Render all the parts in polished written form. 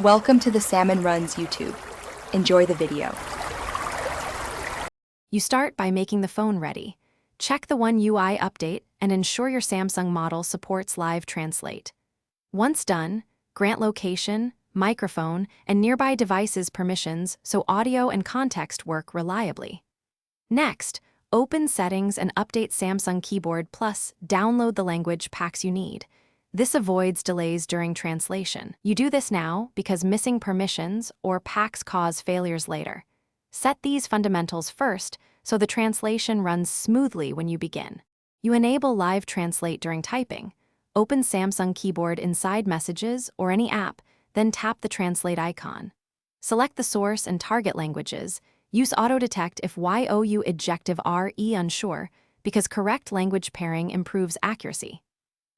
Welcome to the Salmon Runs YouTube. Enjoy the video. You start by making the phone ready. Check the One UI update and ensure your Samsung model supports Live Translate. Once done, grant location, microphone, and nearby devices permissions so audio and context work reliably. Next, open Settings and update Samsung Keyboard Plus download the language packs you need. This avoids delays during translation. You do this now because missing permissions or packs cause failures later. Set these fundamentals first so the translation runs smoothly when you begin. You enable Live Translate during typing. Open Samsung Keyboard inside Messages or any app, then tap the Translate icon. Select the source and target languages. Use Auto-Detect if YOU ejective RE unsure, because correct language pairing improves accuracy.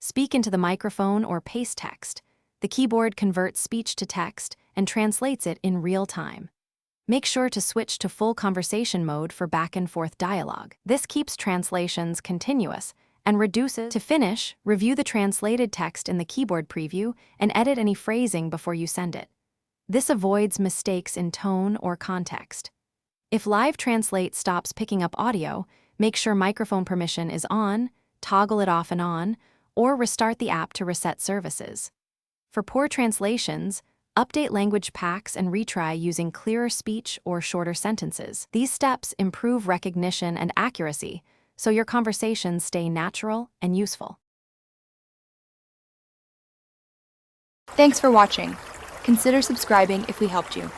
Speak into the microphone or paste text. The keyboard converts speech to text and translates it in real time. Make sure to switch to full conversation mode for back-and-forth dialogue. This keeps translations continuous and reduces. To finish, review the translated text in the keyboard preview and edit any phrasing before you send it. This avoids mistakes in tone or context. If Live Translate stops picking up audio, make sure microphone permission is on, toggle it off and on, or restart the app to reset services. For poor translations, update language packs and retry using clearer speech or shorter sentences. These steps improve recognition and accuracy, so your conversations stay natural and useful. Thanks for watching. Consider subscribing if we helped you.